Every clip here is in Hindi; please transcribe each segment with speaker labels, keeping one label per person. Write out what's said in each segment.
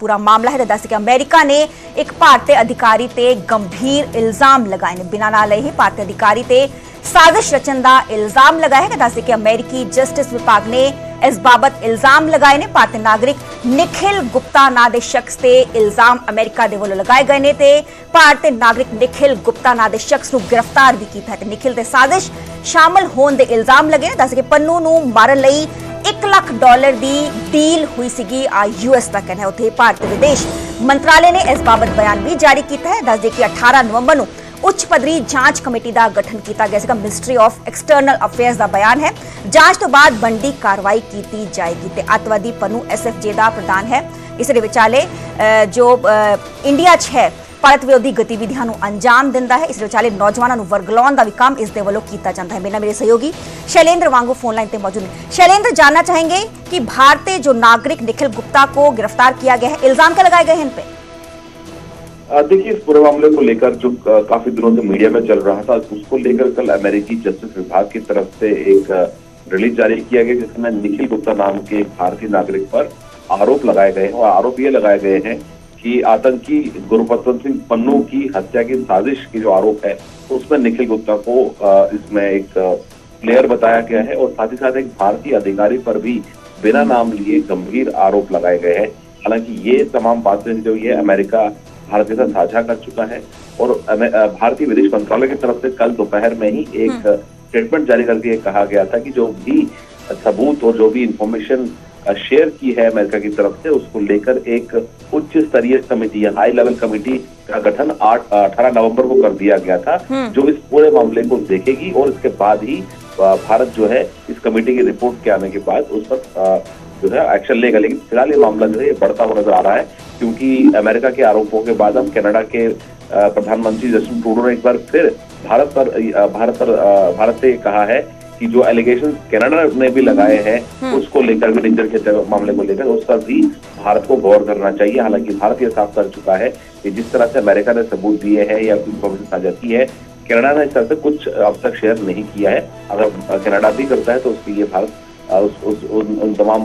Speaker 1: पूरा मामला है। दस कि अमेरिका ने एक भारतीय अधिकारी ते गंभीर इल्जाम लगाए ने। बिना नाले ही भारतीय अधिकारी ते साजिश रचन का इल्जाम लगाया है। दस कि अमेरिकी जस्टिस विभाग ने इस बाबत इल्जाम लगाए ने। भारतीय नागरिक निखिल गुप्ता नाम के शख्स ते इल्जाम अमेरिका दे वल्लों लगाए गए ने ते भारतीय नागरिक निखिल गुप्ता नाम के शख्स को गिरफ्तार भी किया है। निखिल ते साजिश शामिल होने के इल्जाम लगे। दस कि पन्नू नूं मारन लई $1 लाख की डील हुई सी यूएस का कहना है। उत्थे भारतीय विदेश मंत्रालय ने इस बाबत बयान भी जारी किया है। दस दें कि 18 नवंबर को उच्च पदरी जांच कमेटी का गठन किया गया। मिनिस्ट्री ऑफ एक्सटर्नल अफेयर्स का बयान है। जांच तो बाद बनती कार्रवाई की जाएगी। ते अतवादी पन्नू SFJ का प्रधान है। इस विचाले जो इंडिया है भारत विरोधी गतिविधियों को अंजाम दिंदा है। इस विचाले नौजवानों को वरगलाउण का भी काम इस दे वल्लों किया जाता है। मेरे सहयोगी शैलेंद्र वांगू फोन लाइन पर मौजूद हैं। शैलेंद्र, जानना चाहेंगे कि भारतीय जो नागरिक निखिल गुप्ता को गिरफ्तार किया गया है, इल्जाम क्या लगाए गए हैं इन पे?
Speaker 2: देखिए, इस पूरे मामले को लेकर जो काफी दिनों से मीडिया में चल रहा था, उसको लेकर कल अमेरिकी जस्टिस विभाग की तरफ से एक रिलीज जारी किया गया, जिसमें निखिल गुप्ता नाम के एक भारतीय नागरिक पर आरोप लगाए गए हैं। और आरोप ये लगाए गए हैं कि आतंकी गुरबचन सिंह पन्नू की हत्या की साजिश की जो आरोप है, उसमें निखिल गुप्ता को इसमें एक प्लेयर बताया गया है। और साथ ही साथ एक भारतीय अधिकारी पर भी बिना नाम लिए गंभीर आरोप लगाए गए हैं। हालांकि ये तमाम बातें जो ये अमेरिका भारत के साथ साझा कर चुका है। और भारतीय विदेश मंत्रालय की तरफ से कल दोपहर में ही एक स्टेटमेंट जारी करके कहा गया था कि जो भी सबूत और जो भी इंफॉर्मेशन शेयर की है अमेरिका की तरफ से, उसको लेकर एक उच्च स्तरीय समिति या हाई लेवल कमेटी का गठन 18 नवंबर को कर दिया गया था, जो इस पूरे मामले को देखेगी। और इसके बाद ही भारत जो है इस कमेटी की रिपोर्ट के आने के बाद उस पर जो है एक्शन लेगा। लेकिन फिलहाल ये मामला जो है बढ़ता हुआ नजर आ रहा है, क्योंकि अमेरिका के आरोपों के बाद अब कनाडा के प्रधानमंत्री जस्टिन ट्रूडो ने एक बार फिर भारत से कहा है कि जो एलिगेशन कनाडा ने भी लगाए हैं उसको लेकर भी, डेंजर के मामले को लेकर उस पर भी भारत को गौर करना चाहिए। हालांकि भारत यह साफ कर चुका है कि जिस तरह से अमेरिका ने सबूत दिए हैं या इंफॉर्मेशन साझा की है, कनाडा ने इस तरह से कुछ अब तक शेयर नहीं किया है। अगर कनाडा भी करता है तो उसके लिए भारत उन तमाम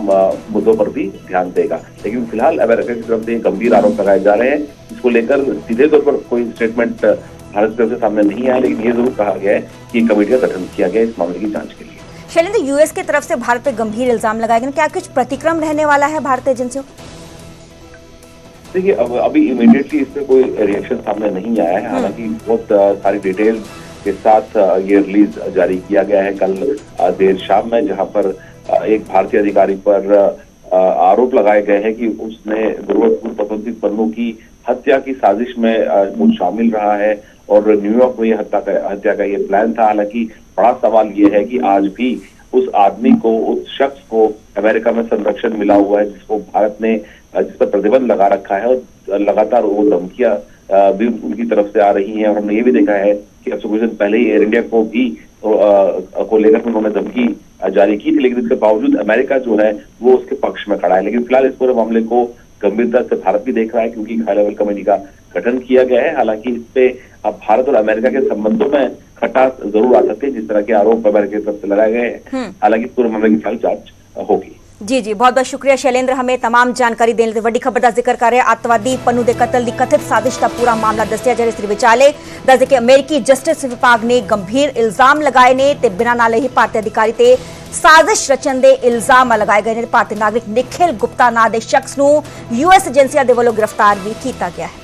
Speaker 2: मुद्दों पर भी ध्यान देगा। लेकिन फिलहाल अमेरिका की तरफ से गंभीर आरोप लगाए जा रहे हैं। इसको लेकर सीधे तौर पर कोई स्टेटमेंट भारत की तरफ से सामने नहीं आया, लेकिन ये जरूर कहा गया है कि कमेटी का गठन किया गया इस मामले की जांच के लिए।
Speaker 1: शैलेंद्र, यूएस की तरफ से भारत पे गंभीर इल्जाम लगाए गए, क्या कुछ प्रतिक्रम रहने वाला है भारतीय एजेंसियों?
Speaker 2: देखिए, अभी इमीडिएटली इस पे कोई रिएक्शन सामने नहीं आया है। हालांकि बहुत सारी डिटेल के साथ ये रिलीज जारी किया गया है कल देर शाम में, जहां पर एक भारतीय अधिकारी पर आरोप लगाए गए हैं कि उसने गुरबचन सिंह पन्नू की हत्या की साजिश में शामिल रहा है और न्यूयॉर्क में हत्या का ये प्लान था। हालांकि बड़ा सवाल ये है कि आज भी उस आदमी को, उस शख्स को अमेरिका में संरक्षण मिला हुआ है, जिसको भारत ने जिस पर प्रतिबंध लगा रखा है। और लगातार वो धमकियां भी उनकी तरफ से आ रही हैं। और हमने ये भी देखा है कि अब से कुछ दिन पहले ही एयर इंडिया को भी को लेकर उन्होंने धमकी जारी की थी, लेकिन इसके बावजूद अमेरिका जो है वो उसके पक्ष में खड़ा है। लेकिन फिलहाल इस पूरे मामले को गंभीरता से भारत भी देख रहा है, क्योंकि हाई लेवल कमेटी का गठन किया गया है। हालांकि इस पे अब भारत और अमेरिका के संबंधों में खटास जरूर आ सकती है, जिस तरह के आरोप अमेरिका की तरफ से लगाए गए हैं। हालांकि पूरे मामले की फिलहाल जांच होगी।
Speaker 1: जी जी, बहुत बहुत शुक्रिया शैलेंद्र, हमें तमाम जानकारी देने। वड्डी खबर का जिक्र कर रहे हैं अतवादी पन्नू के कतल की कथित साजिश का पूरा मामला दसिया जा रहा। विचाले दस कि अमेरिकी जस्टिस विभाग ने गंभीर इल्जाम लगाए ने ते बिना नाले ही भारतीय अधिकारी ते साजिश रचन के इल्जाम लगाए गए ने। भारतीय नागरिक निखिल गुप्ता नाम के शख्स को यूएस एजेंसियों के वल्लों गिरफ्तार भी किया गया है।